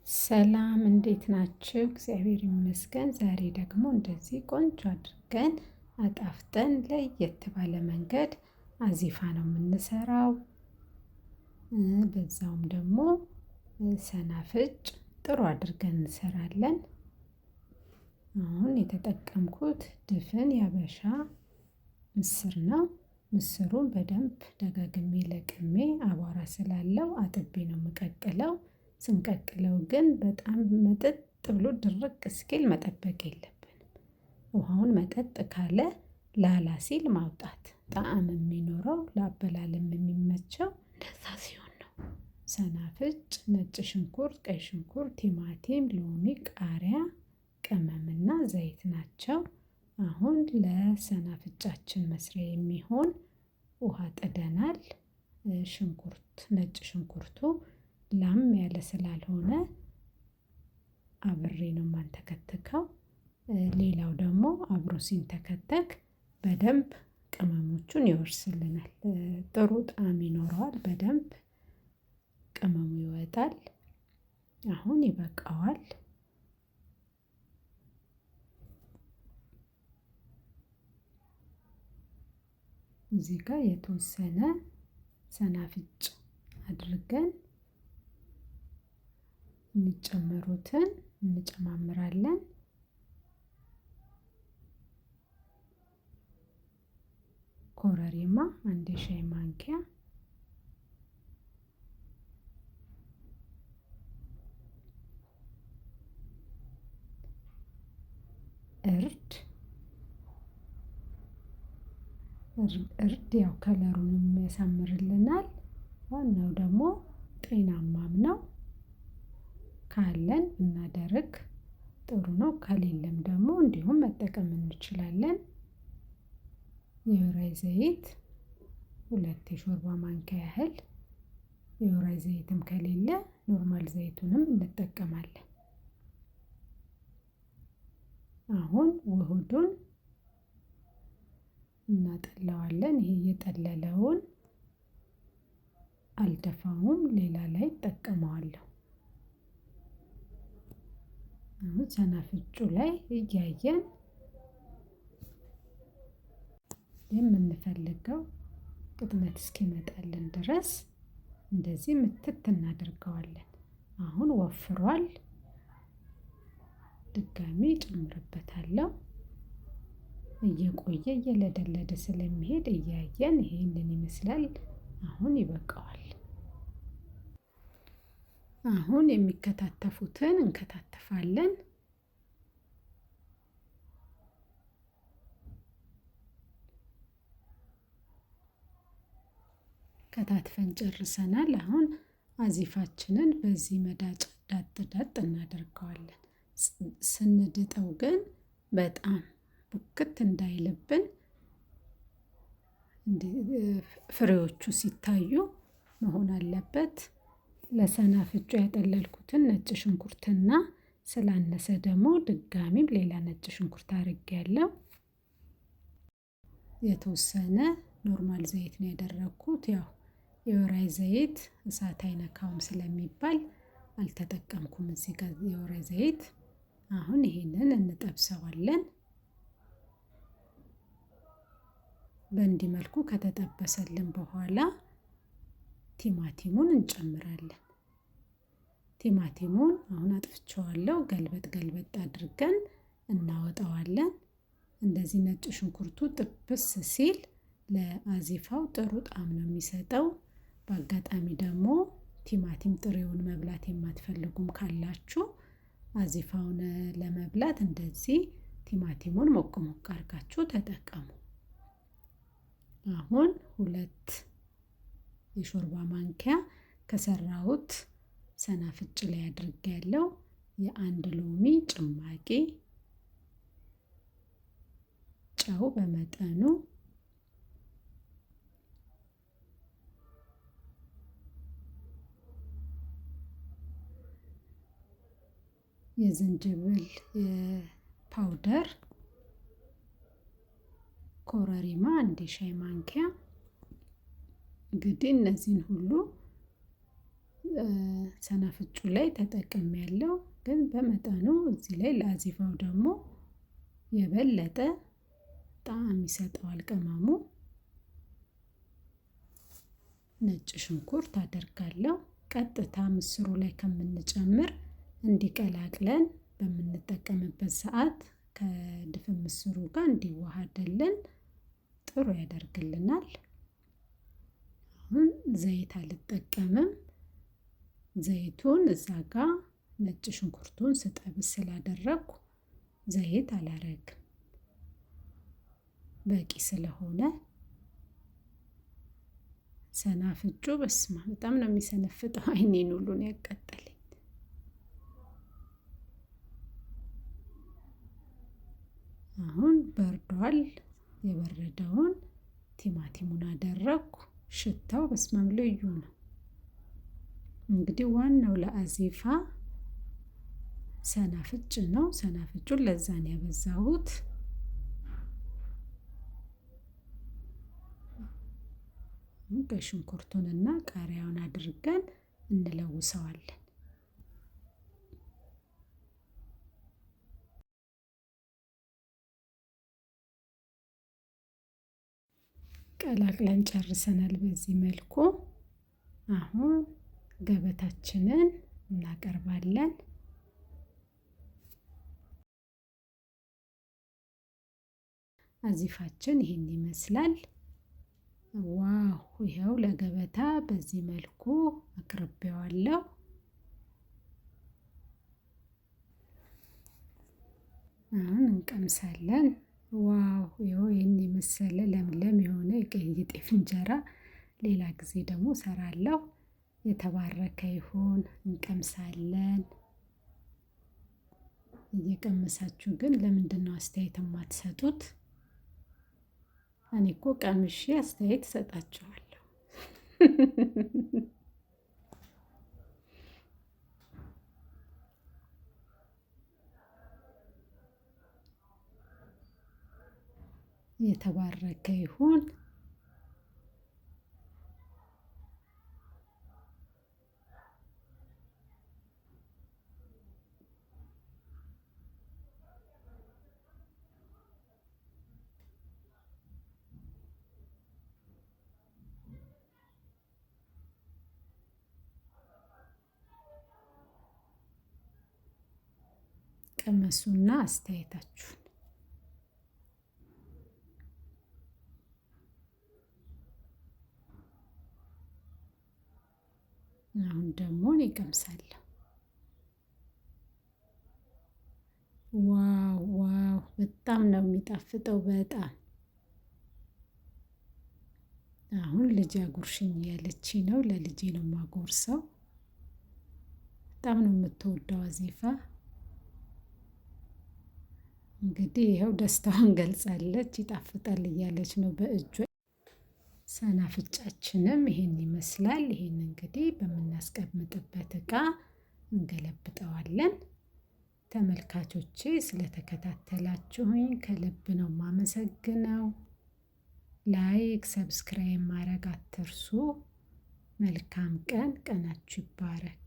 ሰላም እንዴት ናችሁ? እግዚአብሔር ይመስገን። ዛሬ ደግሞ እንደዚህ ቆንጆ አድርገን አጣፍጠን ለየት ባለ መንገድ አዚፋ ነው የምንሰራው። በዛውም ደግሞ ሰናፍጭ ጥሩ አድርገን እንሰራለን። አሁን የተጠቀምኩት ድፍን ያበሻ ምስር ነው። ምስሩን በደንብ ደጋግሜ ለቅሜ አቧራ ስላለው አጥቤ ነው የምቀቅለው። ስንቀቅለው ግን በጣም መጠጥ ብሎ ድርቅ እስኪል መጠበቅ የለብንም። ውሃውን መጠጥ ካለ ላላ ሲል ማውጣት ጣዕም የሚኖረው ለአበላልም የሚመቸው እንደዛ ሲሆን ነው። ሰናፍጭ፣ ነጭ ሽንኩርት፣ ቀይ ሽንኩርት፣ ቲማቲም፣ ሎሚ፣ ቃሪያ፣ ቅመምና ዘይት ናቸው። አሁን ለሰናፍጫችን መስሪያ የሚሆን ውሃ ጥደናል። ነጭ ሽንኩርቱ ላም ያለ ስላልሆነ አብሬ ነው የማንተከትከው። ሌላው ደግሞ አብሮ ሲንተከተክ በደንብ ቅመሞቹን ይወርስልናል። ጥሩ ጣዕም ይኖረዋል። በደንብ ቅመሙ ይወጣል። አሁን ይበቃዋል። እዚህ ጋር የተወሰነ ሰናፍጭ አድርገን የሚጨመሩትን እንጨማምራለን። ኮረሪማ አንድ የሻይ ማንኪያ፣ እርድ ያው ከለሩንም ያሳምርልናል። ዋናው ደግሞ ጤናማም ነው። ካለን እናደርግ ጥሩ ነው። ከሌለም ደግሞ እንዲሁም መጠቀም እንችላለን። የወይራ ዘይት 2 የሾርባ ማንኪያ ያህል። የወይራ ዘይትም ከሌለ ኖርማል ዘይቱንም እንጠቀማለን። አሁን ውህዱን እናጠለዋለን። ይሄ የጠለለውን አልደፋውም፣ ሌላ ላይ እጠቀመዋለሁ። አሁን ሰናፍጩ ላይ እያየን የምንፈልገው ቅጥነት እስኪመጣልን ድረስ እንደዚህ ምትት እናደርገዋለን። አሁን ወፍሯል። ድጋሚ ጨምርበታለሁ። እየቆየ እየለደለደ ስለሚሄድ እያየን ይሄንን ይመስላል። አሁን ይበቃዋል። አሁን የሚከታተፉትን እንከታተፋለን። ከታትፈን ጨርሰናል። አሁን አዚፋችንን በዚህ መዳጭ ዳጥ እናደርገዋለን። ስንድጠው ግን በጣም ቡክት እንዳይልብን ፍሬዎቹ ሲታዩ መሆን አለበት። ለሰናፍጩ ያጠለልኩትን ነጭ ሽንኩርትና ስላነሰ ደግሞ ድጋሚም ሌላ ነጭ ሽንኩርት አድርጌያለሁ። የተወሰነ ኖርማል ዘይት ነው ያደረኩት። ያው የወይራ ዘይት እሳት አይነካውም ስለሚባል አልተጠቀምኩም እዚህ ጋር የወይራ ዘይት። አሁን ይሄንን እንጠብሰዋለን። በእንዲህ መልኩ ከተጠበሰልን በኋላ ቲማቲሙን እንጨምራለን። ቲማቲሙን አሁን አጥፍቼዋለሁ። ገልበጥ አድርገን እናወጣዋለን። እንደዚህ ነጭ ሽንኩርቱ ጥብስ ሲል ለአዚፋው ጥሩ ጣዕም ነው የሚሰጠው። በአጋጣሚ ደግሞ ቲማቲም ጥሬውን መብላት የማትፈልጉም ካላችሁ አዚፋውን ለመብላት እንደዚህ ቲማቲሙን ሞቅ አድርጋችሁ ተጠቀሙ። አሁን 2 የሾርባ ማንኪያ ከሰራሁት ሰናፍጭ ላይ አድርጌያለሁ። የአንድ ሎሚ ጭማቂ፣ ጨው በመጠኑ፣ የዝንጅብል ፓውደር፣ ኮረሪማ 1 ሻይ ማንኪያ። እንግዲህ እነዚህን ሁሉ ሰናፍጩ ላይ ተጠቅሜያለሁ። ግን በመጠኑ እዚህ ላይ ለአዚፋው ደግሞ የበለጠ ጣዕም ይሰጠዋል ቅመሙ። ነጭ ሽንኩርት አደርጋለሁ። ቀጥታ ምስሩ ላይ ከምንጨምር እንዲቀላቅለን በምንጠቀምበት ሰዓት ከድፍን ምስሩ ጋር እንዲዋሃድልን ጥሩ ያደርግልናል። አሁን ዘይት አልጠቀምም። ዘይቱን እዛ ጋር ነጭ ሽንኩርቱን ስጠብስ ስላደረኩ ዘይት አላረግም። በቂ ስለሆነ ሰናፍጩ በስመአብ በጣም ነው የሚሰነፍጠው። አይኔን ሁሉ ነው ያቃጠለኝ። አሁን በርዷል። የበረደውን ቲማቲሙን አደረኩ። ሽታው በስመአብ ልዩ ነው። እንግዲህ ዋናው ለአዚፋ ሰናፍጭ ነው። ሰናፍጩን ለዛ ነው ያበዛሁት። ቀይ ሽንኩርቱንና ቃሪያውን አድርገን እንለውሰዋለን። ቀላቅለን ጨርሰናል። በዚህ መልኩ አሁን ገበታችንን እናቀርባለን። አዚፋችን ይሄን ይመስላል። ዋው! ይኸው ለገበታ በዚህ መልኩ አቅርቤዋለሁ። አሁን እንቀምሳለን። ዋው! ይኸው ይህን የመሰለ ለምለም የሆነ የቀይ ጤፍ እንጀራ ሌላ ጊዜ ደግሞ እሰራለሁ። የተባረከ ይሁን። እንቀምሳለን። እየቀመሳችሁ ግን ለምንድነው አስተያየት የማትሰጡት? እኔ እኮ ቀምሼ አስተያየት እሰጣችኋለሁ። የተባረከ ይሁን። ቀመሱና አስተያየታችሁን አሁን ደግሞ እኔ እቀምሳለሁ። ዋው ዋው! በጣም ነው የሚጣፍጠው። በጣም አሁን ልጅ አጉርሽኝ ያለችኝ ነው። ለልጄ ነው የማጎርሰው። በጣም ነው የምትወደው አዚፋ። እንግዲህ ይኸው ደስታዋን ገልጻለች። ይጣፍጣል እያለች ነው በእጇ። ሰናፍጫችንም ይሄን ይመስላል። ይሄን እንግዲህ በምናስቀምጥበት እቃ እንገለብጠዋለን። ተመልካቾቼ ስለተከታተላችሁኝ ከልብ ነው የማመሰግነው። ላይክ፣ ሰብስክራይብ ማድረግ አትርሱ። መልካም ቀን። ቀናችሁ ይባረክ።